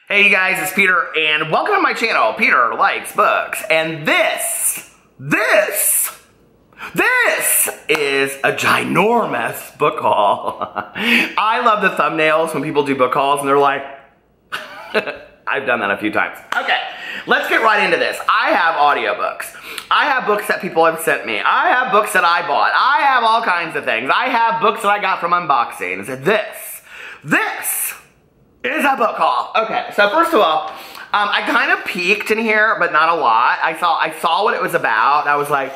Hey you guys, it's Peter, and welcome to my channel, Peter Likes Books. And this is a ginormous book haul. I love the thumbnails when people do book hauls and they're like, I've done that a few times. Okay, let's get right into this. I have audiobooks. I have books that people have sent me. I have books that I bought. I have all kinds of things. I have books that I got from unboxings. This is a book haul. Okay, so first of all, I kind of peeked in here, but not a lot. I saw what it was about. I was like,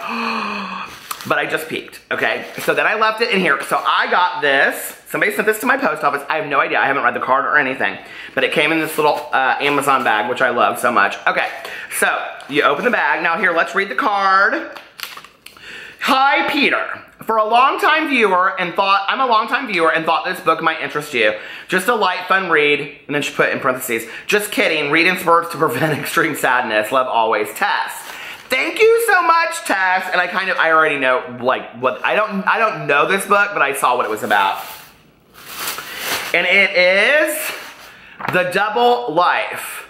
but I just peeked, okay? So then I left it in here. So I got this. Somebody sent this to my post office. I have no idea. I haven't read the card or anything, but it came in this little Amazon bag, which I love so much. Okay, so you open the bag. Now here, let's read the card. Hi, Peter. I'm a longtime viewer and thought this book might interest you. Just a light, fun read, and then she put in parentheses, just kidding, read in spurts to prevent extreme sadness. Love always, Tess. Thank you so much, Tess. And I already know, like, what, I don't know this book, but I saw what it was about. And it is The Double Life.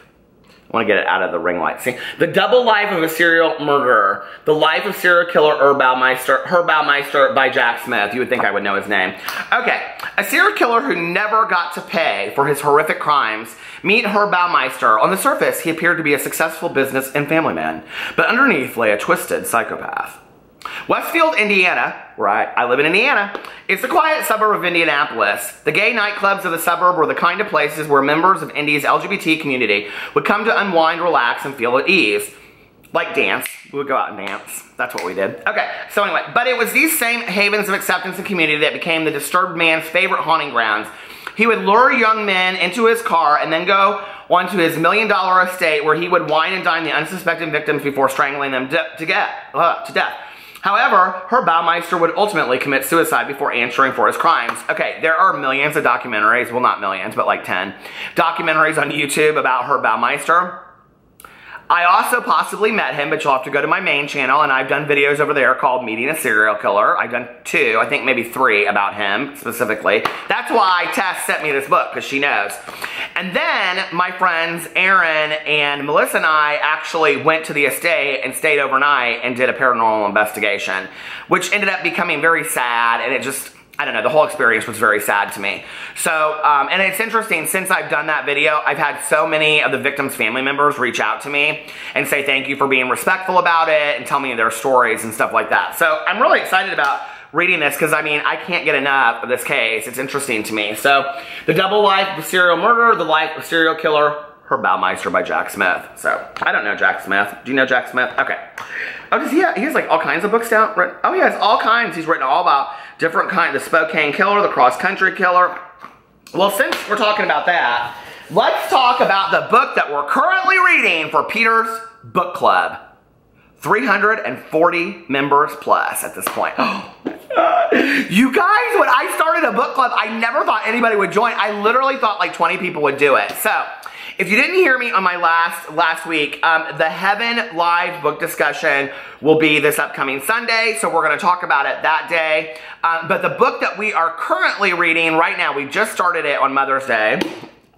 I want to get it out of the ring light. See? The Double Life of a Serial Murderer. The Life of Serial Killer Baumeister by Jack Smith. You would think I would know his name. Okay. A serial killer who never got to pay for his horrific crimes. Meet Baumeister. On the surface, he appeared to be a successful business and family man. But underneath lay a twisted psychopath. Westfield, Indiana, where I live in Indiana, is the quiet suburb of Indianapolis. The gay nightclubs of the suburb were the kind of places where members of Indy's LGBT community would come to unwind, relax, and feel at ease. Like dance. We would go out and dance. That's what we did. Okay, so anyway, but it was these same havens of acceptance and community that became the disturbed man's favorite haunting grounds. He would lure young men into his car and then go on to his $1 million estate where he would wine and dine the unsuspecting victims before strangling them to death. However, Baumeister would ultimately commit suicide before answering for his crimes. Okay, there are millions of documentaries, well not millions, but like 10, documentaries on YouTube about Baumeister. I also possibly met him, but you'll have to go to my main channel, and I've done videos over there called Meeting a Serial Killer. I've done 2, I think maybe 3 about him specifically. That's why Tess sent me this book, because she knows. And then my friends Aaron and Melissa and I actually went to the estate and stayed overnight and did a paranormal investigation, which ended up becoming very sad, and it just, I don't know, the whole experience was very sad to me. So, and it's interesting, since I've done that video, I've had so many of the victims' family members reach out to me and say thank you for being respectful about it and tell me their stories and stuff like that. So I'm really excited about reading this because, I mean, I can't get enough of this case. It's interesting to me. So, The Double Life of a Serial Murderer, The Life of a Serial Killer, Baumeister by Jack Smith. So, I don't know Jack Smith. Do you know Jack Smith? Okay. Oh, does he has like all kinds of books down? Oh, he has all kinds. He's written all about different kinds. The Spokane Killer, the Cross Country Killer. Well, since we're talking about that, let's talk about the book that we're currently reading for Peter's Book Club. 340 members plus at this point. You guys, when I started a book club, I never thought anybody would join. I literally thought like 20 people would do it. So, if you didn't hear me on my last week, the Heaven Live book discussion will be this upcoming Sunday, so we're going to talk about it that day. But the book that we are currently reading right now, we just started it on Mother's Day,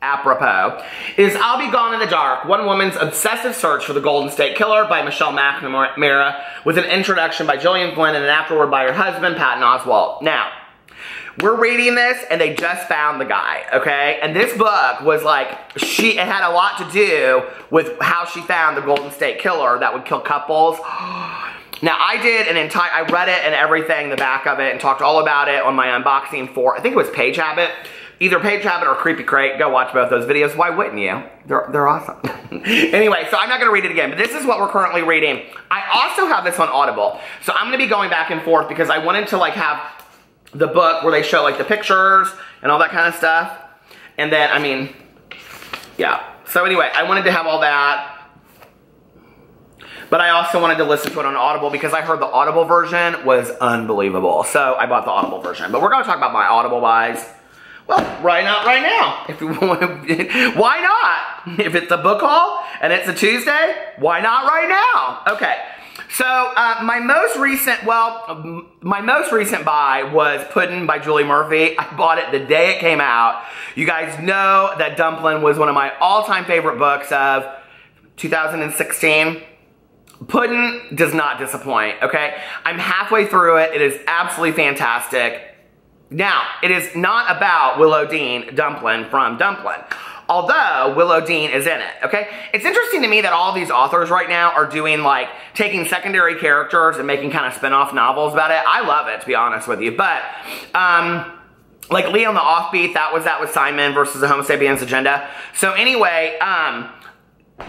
apropos, is I'll Be Gone in the Dark, One Woman's Obsessive Search for the Golden State Killer by Michelle McNamara, with an introduction by Gillian Flynn and an afterword by her husband, Patton Oswalt. Now, we're reading this, and they just found the guy, okay? And this book was like, it had a lot to do with how she found the Golden State Killer that would kill couples. Now, I read it and everything, the back of it, and talked all about it on my unboxing for, I think it was Page Habit. Either Page Habit or Creepy Crate. Go watch both those videos. Why wouldn't you? They're awesome. Anyway, so I'm not going to read it again, but this is what we're currently reading. I also have this on Audible. So I'm going to be going back and forth because I wanted to like have the book where they show like the pictures and all that kind of stuff. And then, I mean, yeah. So anyway, I wanted to have all that. But I also wanted to listen to it on Audible because I heard the Audible version was unbelievable. So I bought the Audible version. But we're going to talk about my Audible buys. Well, why not right now? If you want to, why not? If it's a book haul and it's a Tuesday, why not right now? Okay. So my most recent buy was Puddin' by Julie Murphy. I bought it the day it came out. You guys know that Dumplin' was one of my all-time favorite books of 2016. Puddin' does not disappoint, okay? I'm halfway through it. It is absolutely fantastic. Now, it is not about Willow Dean Dumplin' from Dumplin', although Willow Dean is in it, okay? It's interesting to me that all these authors right now are doing, like, taking secondary characters and making kind of spin-off novels about it. I love it, to be honest with you, but, like, Lee on the Offbeat, that was Simon versus the Homo Sapiens Agenda. So anyway,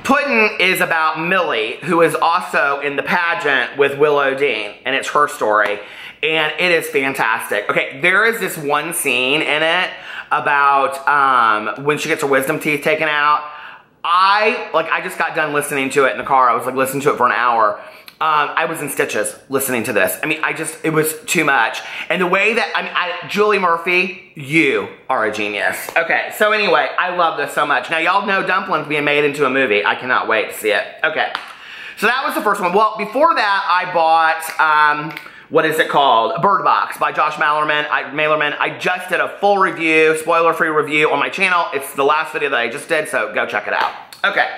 Puddin' is about Millie, who is also in the pageant with Willow Dean, and it's her story, and it is fantastic. Okay, there is this one scene in it about when she gets her wisdom teeth taken out. I just got done listening to it in the car. I was like listening to it for an hour. I was in stitches listening to this. I mean, it was too much. And the way that, Julie Murphy, you are a genius. Okay, so anyway, I love this so much. Now, y'all know Dumpling's being made into a movie. I cannot wait to see it. Okay, so that was the first one. Well, before that, I bought, what is it called? Bird Box by Josh Malerman. I just did a full review, spoiler-free review on my channel. It's the last video that I just did, so go check it out. Okay.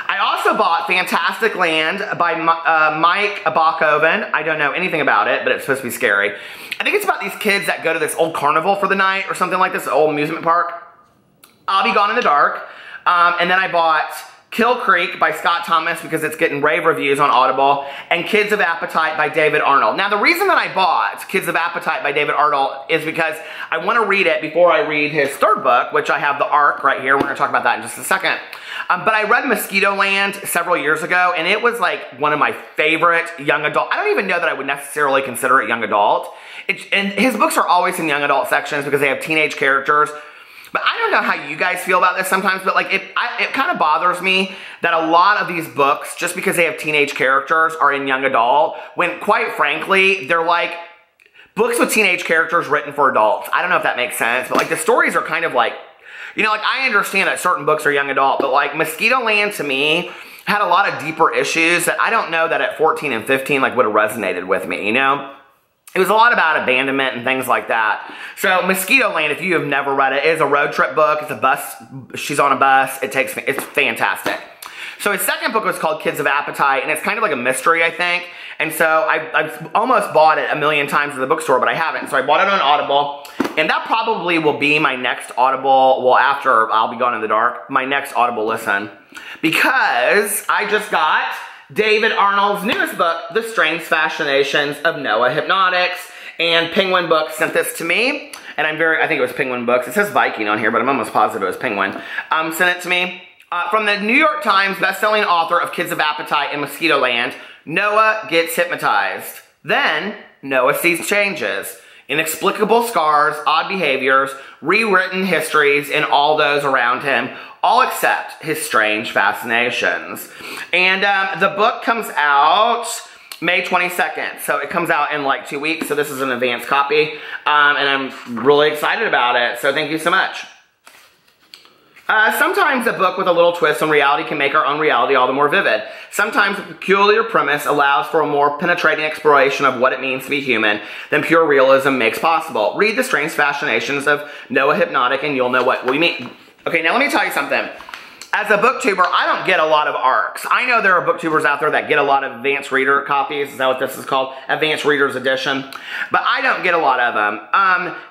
I also bought Fantastic Land by Mike Bachoven. I don't know anything about it, but it's supposed to be scary. I think it's about these kids that go to this old carnival for the night or something like this, old amusement park. I'll Be Gone in the Dark. And then I bought Kill Creek by Scott Thomas because it's getting rave reviews on Audible, and Kids of Appetite by David Arnold. Now, the reason that I bought Kids of Appetite by David Arnold is because I want to read it before I read his third book, which I have The Ark right here. We're going to talk about that in just a second. But I read Mosquitoland several years ago, and it was like one of my favorite young adult. I don't even know that I would necessarily consider it young adult. And his books are always in young adult sections because they have teenage characters. But I don't know how you guys feel about this sometimes, but like it kind of bothers me that a lot of these books, just because they have teenage characters, are in young adult, when quite frankly, they're like books with teenage characters written for adults. I don't know if that makes sense, but like the stories are kind of like, you know, like I understand that certain books are young adult, but like Mosquitoland to me had a lot of deeper issues that I don't know that at 14 and 15 like would have resonated with me, you know? It was a lot about abandonment and things like that. So Mosquitoland, if you have never read it, is a road trip book. It's a bus. She's on a bus. It's fantastic. So his second book was called Kids of Appetite, and it's kind of like a mystery, I think. And so I've almost bought it a million times in the bookstore, but I haven't. So I bought it on Audible, and that probably will be my next Audible, well, after I'll Be Gone in the Dark, my next Audible listen. Because I just got David Arnold's newest book, The Strange Fascinations of Noah Hypnotics, and Penguin Books sent this to me, and I think it was Penguin Books. It says Viking on here, but I'm almost positive it was Penguin. Sent it to me. From the New York Times bestselling author of Kids of Appetite and Mosquitoland, Noah gets hypnotized. Then, Noah sees changes. Inexplicable scars, odd behaviors, rewritten histories in all those around him, all except his strange fascinations. And the book comes out May 22nd, so it comes out in like 2 weeks, so this is an advanced copy, and I'm really excited about it, so thank you so much. Sometimes a book with a little twist on reality can make our own reality all the more vivid. Sometimes a peculiar premise allows for a more penetrating exploration of what it means to be human than pure realism makes possible. Read The Strange Fascinations of Noah Hypnotic and you'll know what we mean. Okay, now let me tell you something. As a booktuber, I don't get a lot of ARCs. I know there are booktubers out there that get a lot of advanced reader copies. Is that what this is called? Advanced Reader's Edition. But I don't get a lot of them.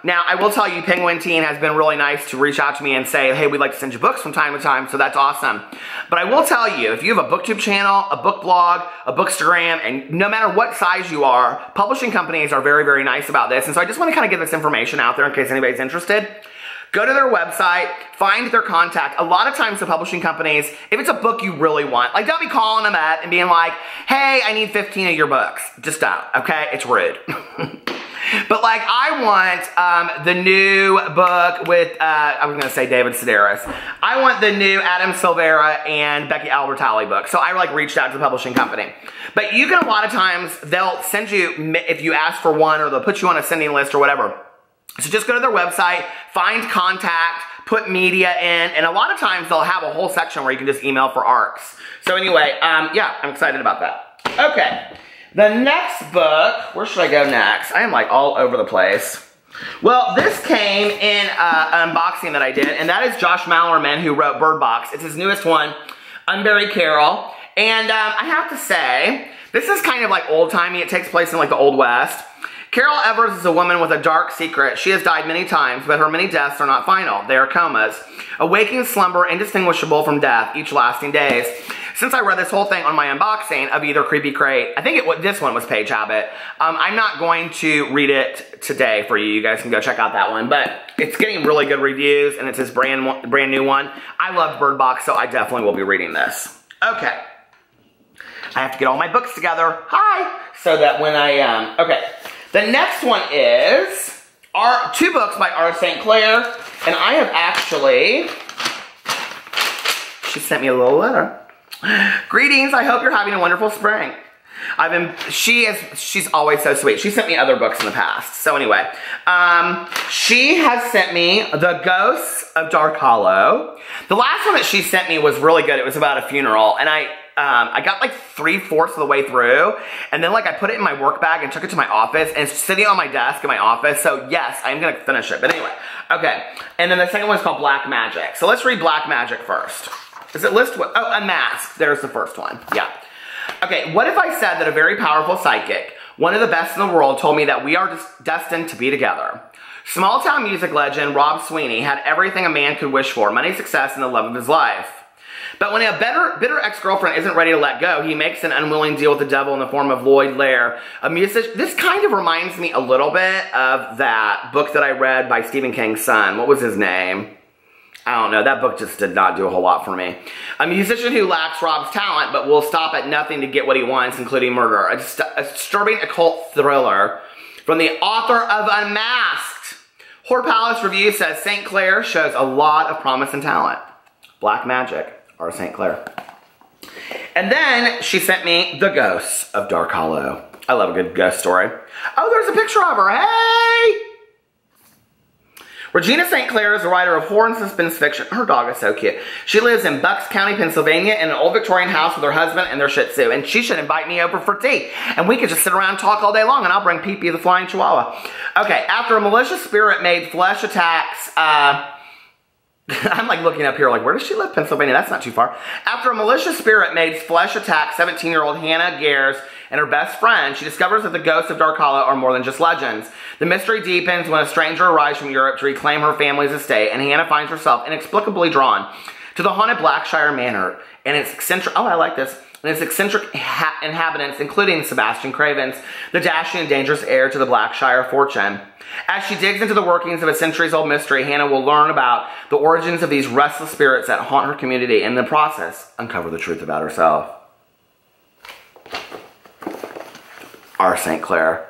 Now, I will tell you, Penguin Teen has been really nice to reach out to me and say, hey, we'd like to send you books from time to time, so that's awesome. But I will tell you, if you have a booktube channel, a book blog, a bookstagram, and no matter what size you are, publishing companies are very, very nice about this. And so I just want to kind of get this information out there in case anybody's interested. Go to their website, find their contact. A lot of times the publishing companies, if it's a book you really want, like don't be calling them up and being like, hey, I need 15 of your books. Just don't, okay? It's rude. But like I want the new book with, I was going to say David Sedaris. I want the new Adam Silvera and Becky Albertalli book. So I like reached out to the publishing company. But you can a lot of times, they'll send you, if you ask for one, or they'll put you on a sending list or whatever. So just go to their website, find contact, put media in, and a lot of times they'll have a whole section where you can just email for ARCs. So anyway, yeah, I'm excited about that. Okay, The next book, where should I go next? I am like all over the place. Well, this came in an unboxing that I did, and that is Josh Malerman, who wrote Bird Box. It's his newest one, Unburied Carol. And I have to say, this is kind of like old-timey. It takes place in like the Old West. Carol Evers is a woman with a dark secret. She has died many times, but her many deaths are not final. They are comas. A waking slumber indistinguishable from death, each lasting days. Since I read this whole thing on my unboxing of either Creepy Crate, I think this one was Page Habit. I'm not going to read it today for you. You guys can go check out that one. But it's getting really good reviews, and it's his brand new one. I loved Bird Box, so I definitely will be reading this. Okay. I have to get all my books together. Hi! So that when I, okay. The next one is two books by R. St. Clair, and I have actually, she sent me a little letter. Greetings, I hope you're having a wonderful spring. She's always so sweet. She sent me other books in the past. So anyway, she has sent me The Ghosts of Dark Hollow. The last one that she sent me was really good. It was about a funeral, and I got like 3/4 of the way through, and then like I put it in my work bag and took it to my office, and it's sitting on my desk in my office, so yes, I'm gonna finish it. But anyway, okay. And then the second one is called Black Magic. So let's read Black Magic first. Is it list what? Oh, Unmasked. There's the first one. Yeah. Okay, what if I said that a very powerful psychic, one of the best in the world, told me that we are destined to be together? Small town music legend Rob Sweeney had everything a man could wish for, money, success, and the love of his life. But when a bitter ex-girlfriend isn't ready to let go, he makes an unwilling deal with the devil in the form of Lloyd Lair, a musician. This kind of reminds me a little bit of that book that I read by Stephen King's son. What was his name? I don't know. That book just did not do a whole lot for me. A musician who lacks Rob's talent, but will stop at nothing to get what he wants, including murder. A disturbing occult thriller from the author of Unmasked. Horror Palace Review says St. Clair shows a lot of promise and talent. Black Magic. R. St. Clair. And then she sent me The Ghosts of Dark Hollow. I love a good ghost story. Oh, there's a picture of her. Hey! Regina St. Clair is a writer of horror and suspense fiction. Her dog is so cute. She lives in Bucks County, Pennsylvania in an old Victorian house with her husband and their Shih Tzu. And she should invite me over for tea. And we could just sit around and talk all day long, and I'll bring Pee-Pee the flying chihuahua. Okay, after a malicious spirit made flesh attacks... I'm like looking up here like, where does she live? Pennsylvania, that's not too far. After a malicious spirit made flesh attack 17-year-old Hannah Gears and her best friend, she discovers that the ghosts of Dark Hollow are more than just legends. The mystery deepens when a stranger arrives from Europe to reclaim her family's estate, and Hannah finds herself inexplicably drawn to the haunted Blackshire Manor and its eccentric, oh, I like this, and its eccentric inhabitants, including Sebastian Cravens, the dashing and dangerous heir to the Blackshire fortune. As she digs into the workings of a centuries-old mystery, Hannah will learn about the origins of these restless spirits that haunt her community, and in the process, uncover the truth about herself. R. St. Clair,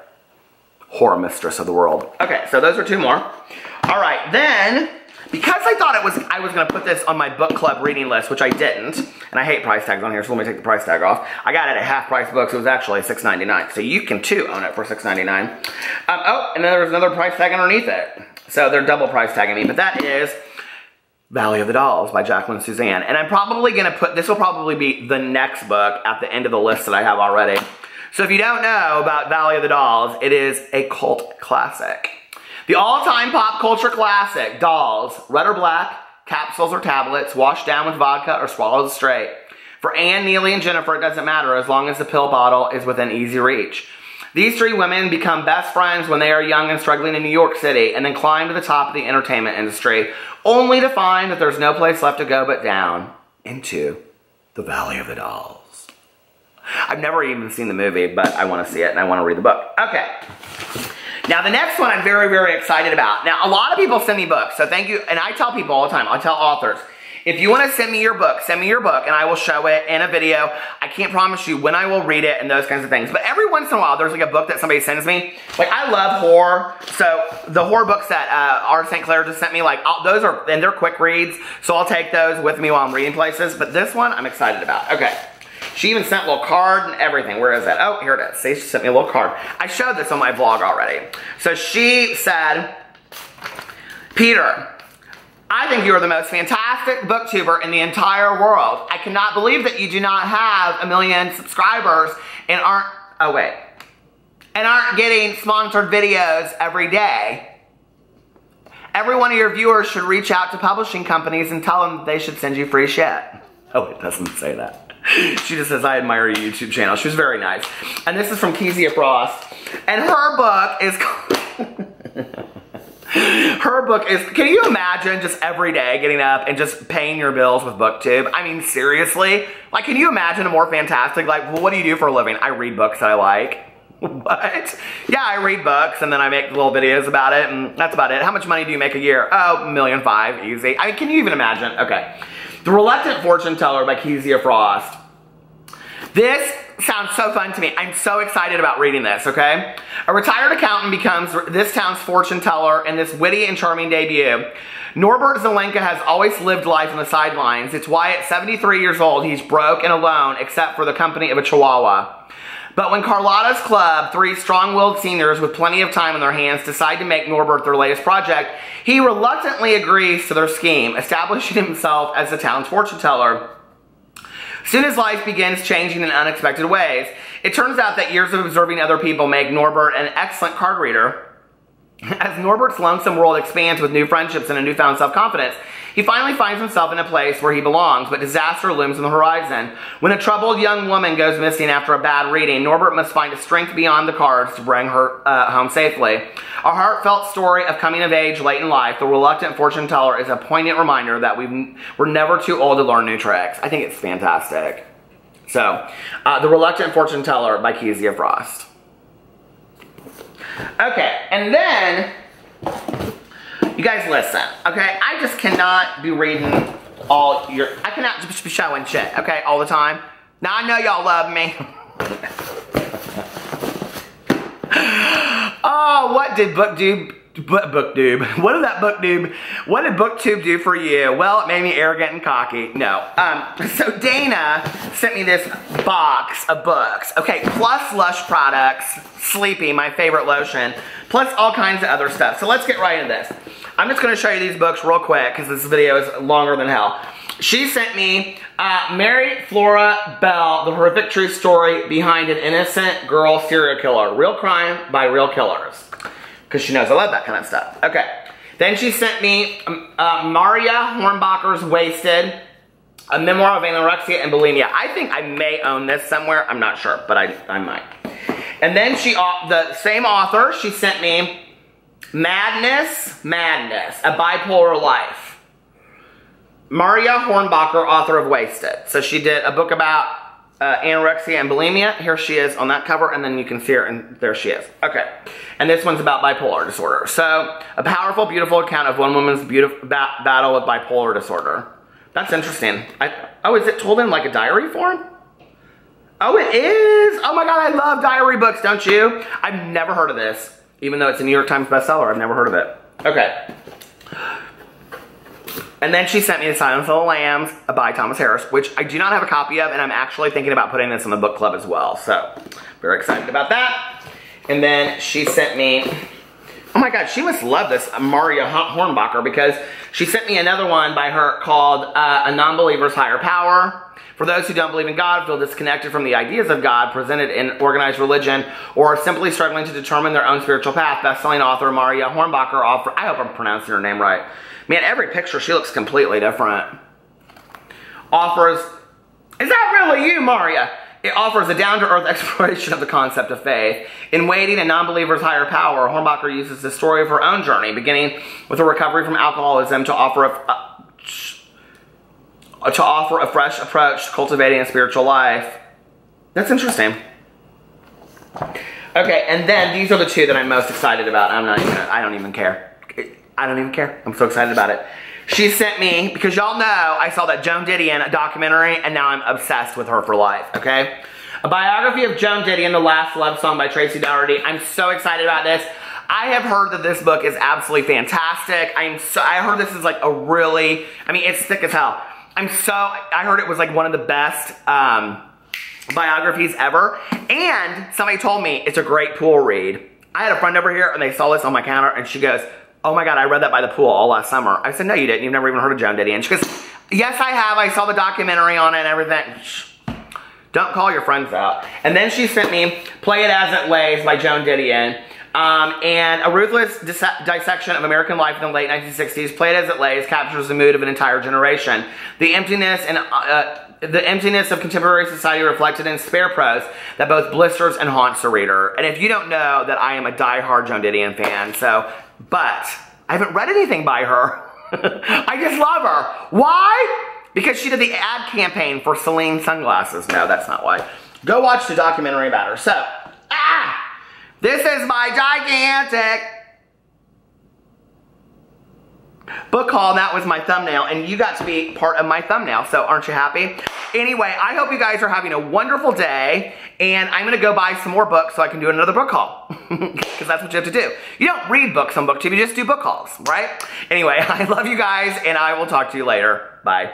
horror mistress of the world. Okay, so those are two more. All right, then, because I thought I was going to put this on my book club reading list, which I didn't, and I hate price tags on here, so let me take the price tag off. I got it at half price books. It was actually $6.99, so you can too own it for $6.99. Oh, and then there's another price tag underneath it. So they're double price tagging me, but that is Valley of the Dolls by Jacqueline Suzanne. And I'm probably going to put, this will probably be the next book at the end of the list that I have already. So if you don't know about Valley of the Dolls, it is a cult classic. The all-time pop culture classic, Dolls, red or black, capsules or tablets, washed down with vodka or swallowed straight. For Anne, Neely, and Jennifer, it doesn't matter as long as the pill bottle is within easy reach. These three women become best friends when they are young and struggling in New York City, and then climb to the top of the entertainment industry, only to find that there's no place left to go but down into the Valley of the Dolls. I've never even seen the movie, but I want to see it and I want to read the book. Okay. Now, the next one I'm very, very excited about. Now, a lot of people send me books, so thank you. And I tell people all the time, I tell authors, if you want to send me your book, and I will show it in a video. I can't promise you when I will read it and those kinds of things. But every once in a while, there's like a book that somebody sends me. Like, I love horror. So, the horror books that R. St. Clair just sent me, like, those are, and they're quick reads. So, I'll take those with me while I'm reading places. But this one, I'm excited about. Okay. She even sent a little card and everything. Where is that? Oh, here it is. See, she sent me a little card. I showed this on my vlog already. So she said, Peter, I think you are the most fantastic booktuber in the entire world. I cannot believe that you do not have 1 million subscribers and aren't aren't getting sponsored videos every day, every one of your viewers should reach out to publishing companies and tell them that they should send you free shit. Oh, it doesn't say that. She just says, I admire your YouTube channel. She was very nice. And this is from Kezia Frost. And her book is can you imagine just every day getting up and just paying your bills with BookTube? I mean, seriously? Like, can you imagine a more fantastic, like, well, what do you do for a living? I read books that I like. What? Yeah, I read books and then I make little videos about it and that's about it. How much money do you make a year? Oh, $1.5 million, easy. I mean, can you even imagine? Okay. The Reluctant Fortune Teller by Kezia Frost. This sounds so fun to me. I'm so excited about reading this, okay? A retired accountant becomes this town's fortune teller in this witty and charming debut. Norbert Zelenka has always lived life on the sidelines. It's why at 73 years old, he's broke and alone except for the company of a chihuahua. But when Carlotta's club, three strong-willed seniors with plenty of time on their hands, decide to make Norbert their latest project, he reluctantly agrees to their scheme, establishing himself as the town's fortune teller. Soon his life begins changing in unexpected ways. It turns out that years of observing other people make Norbert an excellent card reader. As Norbert's lonesome world expands with new friendships and a newfound self-confidence, he finally finds himself in a place where he belongs, but disaster looms on the horizon. When a troubled young woman goes missing after a bad reading, Norbert must find a strength beyond the cards to bring her home safely. A heartfelt story of coming of age late in life, The Reluctant Fortune Teller is a poignant reminder that we're never too old to learn new tricks. I think it's fantastic. So, The Reluctant Fortune Teller by Kezia Frost. Okay, and then, you guys listen, okay? I just cannot be reading I cannot just be showing shit, okay, all the time. Now, I know y'all love me. Oh, what did BookTube do for you? Well, it made me arrogant and cocky. No. So Dana sent me this box of books. Okay, plus Lush products, Sleepy, my favorite lotion, plus all kinds of other stuff. So let's get right into this. I'm just going to show you these books real quick because this video is longer than hell. She sent me Mary Flora Bell, The Horrific True Story Behind an Innocent Girl Serial Killer. Real Crime by Real Killers. Because she knows I love that kind of stuff. Okay. Then she sent me Maria Hornbacher's Wasted, a memoir of anorexia and bulimia. I think I may own this somewhere. I'm not sure, but I might. And then the same author, she sent me Madness, A Bipolar Life. Maria Hornbacher, author of Wasted. So she did a book about anorexia and bulimia. Here she is on that cover, and then you can see her, and there she is. Okay. And this one's about bipolar disorder. So, a powerful, beautiful account of one woman's battle with bipolar disorder. That's interesting. Oh, is it told in like a diary form? Oh, it is! Oh my god, I love diary books, don't you? I've never heard of this. Even though it's a New York Times bestseller, I've never heard of it. Okay. And then she sent me The Silence of the Lambs by Thomas Harris, which I do not have a copy of, and I'm actually thinking about putting this in the book club as well. So, very excited about that. And then she sent me, oh my god, she must love this, Maria Hornbacher, because she sent me another one by her called A Non-Believer's Higher Power. For those who don't believe in God, feel disconnected from the ideas of God presented in organized religion, or are simply struggling to determine their own spiritual path, best-selling author Maria Hornbacher I hope I'm pronouncing her name right. Man, every picture, she looks completely different. Is that really you, Maria? It offers a down-to-earth exploration of the concept of faith. In Waiting, A Non-Believer's Higher Power, Hornbacher uses the story of her own journey, beginning with a recovery from alcoholism to offer a fresh approach to cultivating a spiritual life. That's interesting. Okay, and then these are the two that I'm most excited about. I don't even care. I don't even care. I'm so excited about it. She sent me, because y'all know I saw that Joan Didion documentary, and now I'm obsessed with her for life, okay? A biography of Joan Didion, The Last Love Song by Tracy Dougherty. I'm so excited about this. I have heard that this book is absolutely fantastic. I heard this is like a really, it's thick as hell. I heard it was like one of the best biographies ever. And somebody told me it's a great pool read. I had a friend over here and they saw this on my counter and she goes, oh my god, I read that by the pool all last summer. I said, no you didn't. You've never even heard of Joan Didion. She goes, yes I have. I saw the documentary on it and everything. Don't call your friends out. And then she sent me Play It As It Lays by Joan Didion. And a ruthless dissection of American life in the late 1960s, Play It As It Lays, captures the mood of an entire generation. The emptiness of contemporary society reflected in spare prose that both blisters and haunts the reader. And if you don't know that I am a diehard Joan Didion fan, but I haven't read anything by her. I just love her. Why? Because she did the ad campaign for Celine sunglasses. No, that's not why. Go watch the documentary about her. So, this is my gigantic book haul. That was my thumbnail, and you got to be part of my thumbnail, so aren't you happy? Anyway, I hope you guys are having a wonderful day, and I'm going to go buy some more books so I can do another book haul, because that's what you have to do. You don't read books on BookTube, you just do book hauls, right? Anyway, I love you guys, and I will talk to you later. Bye.